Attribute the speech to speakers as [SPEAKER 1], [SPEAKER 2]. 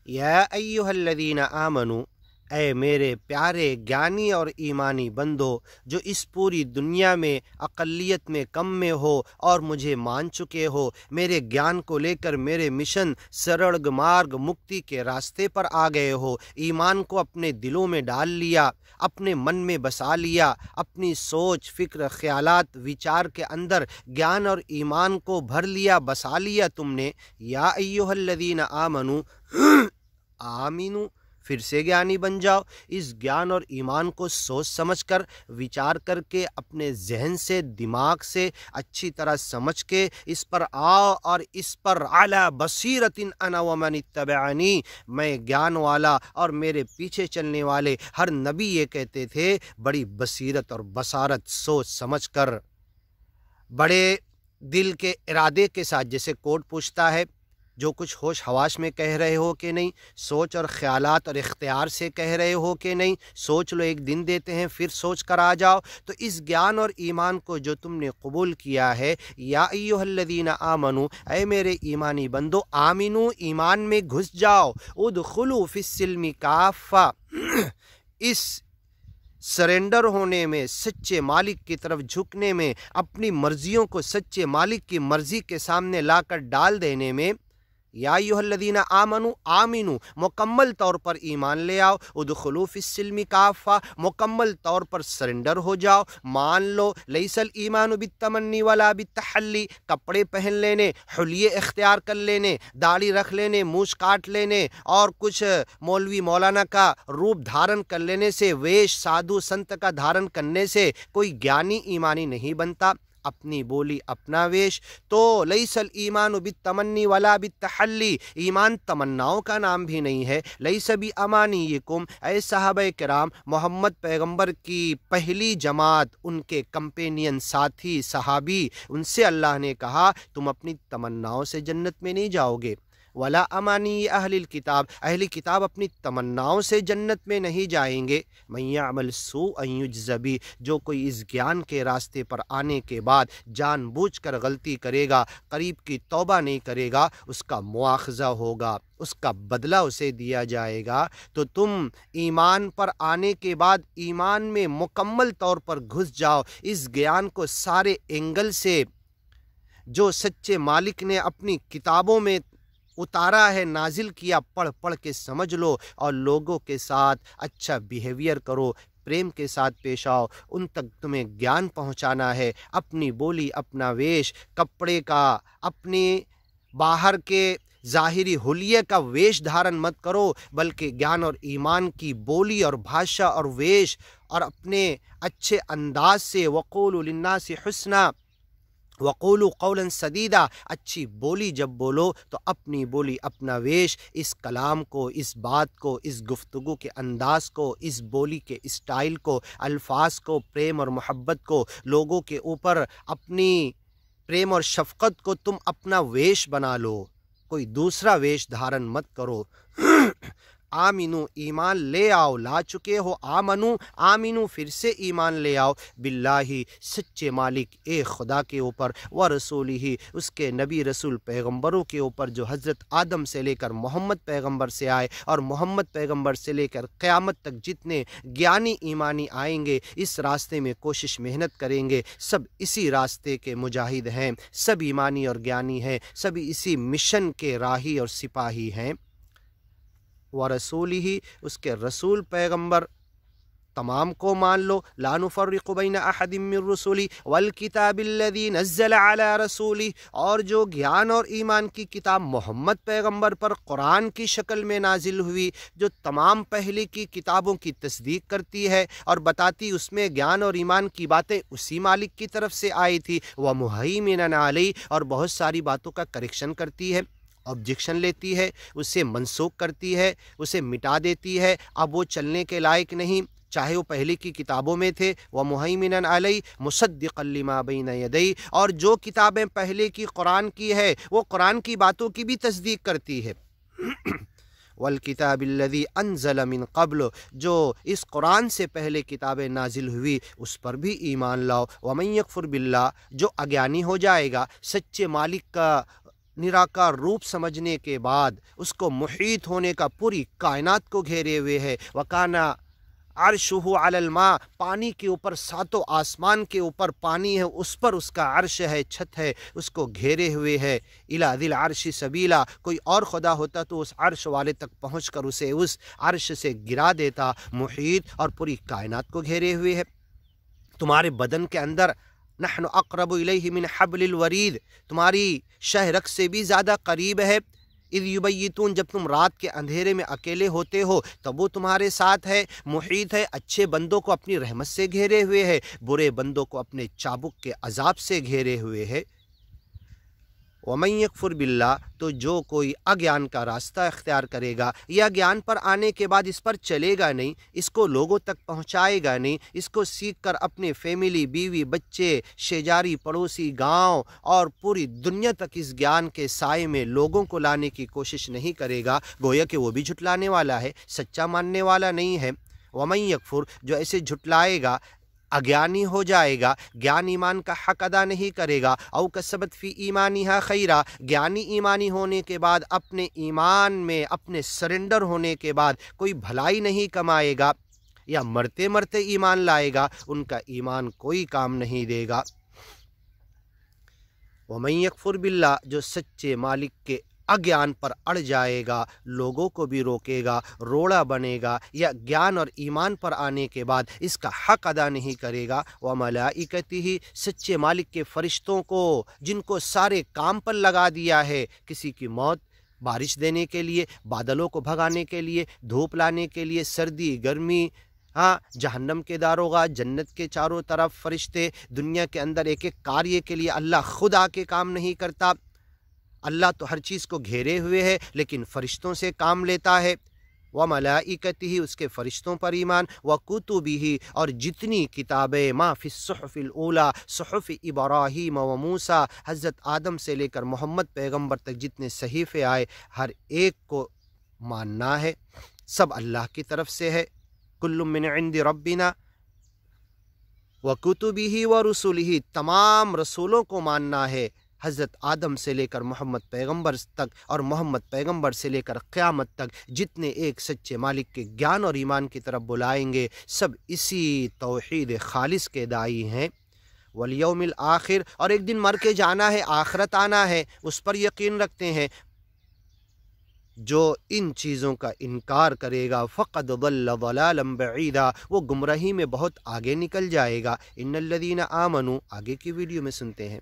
[SPEAKER 1] या अय्युहल्लज़ीना आमनू, ऐ मेरे प्यारे ज्ञानी और ईमानी बंदो जो इस पूरी दुनिया में अक़लियत में कम में हो और मुझे मान चुके हो, मेरे ज्ञान को लेकर मेरे मिशन सरल मार्ग मुक्ति के रास्ते पर आ गए हो, ईमान को अपने दिलों में डाल लिया, अपने मन में बसा लिया, अपनी सोच फ़िक्र ख़यालात विचार के अंदर ज्ञान और ईमान को भर लिया, बसा लिया तुमने। या अय्युहल्लज़ीना आमनू, आमीनू, फिर से ज्ञानी बन जाओ। इस ज्ञान और ईमान को सोच समझ कर विचार करके अपने जहन से दिमाग से अच्छी तरह समझ के इस पर आओ और इस पर अला बसीरतिन अना व मन इत्तबअनी, मैं ज्ञान वाला और मेरे पीछे चलने वाले हर नबी ये कहते थे, बड़ी बसीरत और बसारत सोच समझ कर बड़े दिल के इरादे के साथ, जैसे कोर्ट पूछता है जो कुछ होश हवास में कह रहे हो कि नहीं, सोच और ख़यालात और इख्तियार से कह रहे हो कि नहीं, सोच लो, एक दिन देते हैं फिर सोच कर आ जाओ। तो इस ज्ञान और ईमान को जो तुमने कबूल किया है, या अय्युहल्लज़ीना आमनू, ऐ मेरे ईमानी बंदो, आमिनू, ईमान में घुस जाओ, उदखुलू फिस्सिल्मि काफ़ा, इस सरेंडर होने में, सच्चे मालिक की तरफ झुकने में, अपनी मर्जियों को सच्चे मालिक की मर्ज़ी के सामने लाकर डाल देने में। या अय्युहल्लज़ीना आमनू, आमिनू, मुकम्मल तौर पर ईमान ले आओ, उदखुलू फिस्सिल्मि काफ़ा, मुकम्मल तौर पर सरेंडर हो जाओ, मान लो। लैसल ईमानु बित्तमन्नी वला बित्तहल्ली, कपड़े पहन लेने, हुलिये इख्तियार कर लेने, दाढ़ी रख लेने, मूछ काट लेने और कुछ मौलवी मौलाना का रूप धारण कर लेने से, वेश साधु संत का धारण करने से कोई ज्ञानी ईमानी नहीं बनता। अपनी बोली अपना वेश। तो लैसल ईमान बित्तमन्नी वला बित्तहल्ली, ईमान तमन्नाओं का नाम भी नहीं है। लैस बि अमानियकुम, ऐ सहाबा किराम, मोहम्मद पैगंबर की पहली जमात, उनके कंपेनियन साथी सहाबी, उनसे अल्लाह ने कहा तुम अपनी तमन्नाओं से जन्नत में नहीं जाओगे। वला अमानी अहलिल किताब, अहली किताब अपनी तमन्नाओं से जन्नत में नहीं जाएंगे। मैं यामल सूअन युज्ज़ा बिही, जो कोई इस ज्ञान के रास्ते पर आने के बाद जानबूझकर गलती करेगा, करीब की तौबा नहीं करेगा, उसका मुआखज़ा होगा, उसका बदला उसे दिया जाएगा। तो तुम ईमान पर आने के बाद ईमान में मुकम्मल तौर पर घुस जाओ, इस ज्ञान को सारे एंगल से जो सच्चे मालिक ने अपनी किताबों में उतारा है, नाजिल किया, पढ़ पढ़ के समझ लो और लोगों के साथ अच्छा बिहेवियर करो, प्रेम के साथ पेश आओ, उन तक तुम्हें ज्ञान पहुंचाना है। अपनी बोली अपना वेश, कपड़े का, अपने बाहर के ज़ाहिरी हुलिये का वेश धारण मत करो, बल्कि ज्ञान और ईमान की बोली और भाषा और वेश और अपने अच्छे अंदाज से वक़ूलु लिन्नासि हुस्ना वक़ूलु क़ौलन सदीदा, अच्छी बोली जब बोलो तो अपनी बोली अपना वेश, इस कलाम को, इस बात को, इस गुफ्तगू के अंदाज़ को, इस बोली के स्टाइल को, अल्फाज को, प्रेम और मोहब्बत को, लोगों के ऊपर अपनी प्रेम और शफ़क़त को तुम अपना वेश बना लो, कोई दूसरा वेश धारण मत करो। आमिनू, ईमान ले आओ, ला चुके हो, आमनू, आमिनू, फिर से ईमान ले आओ, बिल्लाही, सच्चे मालिक एक खुदा के ऊपर, व रसूलिही, उसके नबी रसूल पैगंबरों के ऊपर जो हज़रत आदम से लेकर मोहम्मद पैगंबर से आए और मोहम्मद पैगंबर से लेकर क़यामत तक जितने ज्ञानी ईमानी आएंगे, इस रास्ते में कोशिश मेहनत करेंगे, सब इसी रास्ते के मुजाहिद हैं, सब ईमानी और ज्ञानी हैं, सभी इसी मिशन के राही और सिपाही हैं। व रसूलिही, उसके रसूल पैगंबर तमाम को मान लो, ला नुफ़र्रिक़ु बैन अहदिम मिन रुसुली वल किताबिल्लज़ी नज़्ज़ल अला रसूली, और जो ज्ञान और ईमान की किताब मोहम्मद पैगंबर पर कुरान की शक्ल में नाजिल हुई, जो तमाम पहले की किताबों की तस्दीक करती है और बताती उसमें ज्ञान और ईमान की बातें उसी मालिक की तरफ से आई थी, व मुहैमिनन अलैहि, और बहुत सारी बातों का करेक्शन करती है, ऑब्जेक्शन लेती है, उसे मनसूख करती है, उसे मिटा देती है, अब वो चलने के लायक नहीं, चाहे वो पहले की किताबों में थे। व मुहैमिनन अलैहि मुसद्दिक़न लिमा बैन यदैहि, और जो किताबें पहले की कुरान की है वो कुरान की बातों की भी तस्दीक करती है। वल किताबिल्लज़ी अनज़ल मिन क़ब्ल, जो इस कुरान से पहले किताबें नाजिल हुई उस पर भी ईमान लाओ। व मन यकफ़ुर बिल्लाह, जो अज्ञानी हो जाएगा, सच्चे मालिक का निराकार रूप समझने के बाद उसको मुहीत होने का पूरी कायनात को घेरे हुए है। वकाना अर्शुहु अलल मा, पानी के ऊपर, सातों आसमान के ऊपर पानी है, उस पर उसका अर्श है, छत है, उसको घेरे हुए है। इला दिल अर्शी सबीला, कोई और खुदा होता तो उस अर्श वाले तक पहुँचकर उसे उस अर्श से गिरा देता। मुहीत और पूरी कायनात को घेरे हुए है। तुम्हारे बदन के अंदर नहनु अक़रबु इलैहि मिन हब्लिल वरीद, तुम्हारी शहरक से भी ज़्यादा करीब है। इज़ युबय्यितून, जब तुम रात के अंधेरे में अकेले होते हो तब वो तुम्हारे साथ है। मुहीत है, अच्छे बंदों को अपनी रहमत से घेरे हुए है, बुरे बंदों को अपने चाबुक के अजाब से घेरे हुए है। वमन यकफुर बिल्लाह, तो जो कोई अज्ञान का रास्ता इख्तियार करेगा, या ज्ञान पर आने के बाद इस पर चलेगा नहीं, इसको लोगों तक पहुंचाएगा नहीं, इसको सीख कर अपने फैमिली, बीवी, बच्चे, शेजारी, पड़ोसी, गांव और पूरी दुनिया तक इस ज्ञान के साए में लोगों को लाने की कोशिश नहीं करेगा, गोया कि वो भी झुटलाने वाला है, सच्चा मानने वाला नहीं है। वमन यकफुर, जो ऐसे झुटलाएगा, अज्ञानी हो जाएगा, ज्ञान ईमान का हक अदा नहीं करेगा। औ कसबत फ़ी ईमानिहा खैरा, ज्ञानी ईमानी होने के बाद अपने ईमान में, अपने सरेंडर होने के बाद कोई भलाई नहीं कमाएगा, या मरते मरते ईमान लाएगा, उनका ईमान कोई काम नहीं देगा। वमन यकफुर बिल्लाह, जो सच्चे मालिक के अज्ञान पर अड़ जाएगा, लोगों को भी रोकेगा, रोड़ा बनेगा, या ज्ञान और ईमान पर आने के बाद इसका हक अदा नहीं करेगा। व मलाइकतिही, सच्चे मालिक के फरिश्तों को, जिनको सारे काम पर लगा दिया है, किसी की मौत, बारिश देने के लिए, बादलों को भगाने के लिए, धूप लाने के लिए, सर्दी गर्मी, हाँ, जहन्नम के दारोगा, जन्नत के चारों तरफ फरिश्ते, दुनिया के अंदर एक एक कार्य के लिए अल्लाह खुद आके काम नहीं करता। अल्लाह तो हर चीज़ को घेरे हुए है, लेकिन फ़रिश्तों से काम लेता है। व मलाइकतिही, उसके फ़रिश्तों पर ईमान, व कुतुबिही, और जितनी किताबें, मा फ़िस सुहुफ़िल ऊला, सुहुफ़ इब्राहीम व मूसा, हज़रत आदम से लेकर मोहम्मद पैगम्बर तक जितने सहीफ़े आए, हर एक को मानना है, सब अल्लाह की तरफ से है। कुल्लुम मिन इंदि रब्बिना व कुतुबिही व रुसुलिही, तमाम रसूलों को मानना है, हज़रत आदम से लेकर मोहम्मद पैगम्बर तक, और मोहम्मद पैगम्बर से लेकर क़यामत तक जितने एक सच्चे मालिक के ज्ञान और ईमान की तरफ बुलाएंगे, सब इसी तौहीद खालिस के दाई हैं। वल यौमिल आखिर, और एक दिन मर के जाना है, आखरत आना है, उस पर यकीन रखते हैं। जो इन चीज़ों का इनकार करेगा, फ़क़द ضل ضلالا بعيدا, वो गुमराही में बहुत आगे निकल जाएगा। इन्नल्लज़ीना आमनू, आगे की वीडियो में सुनते हैं।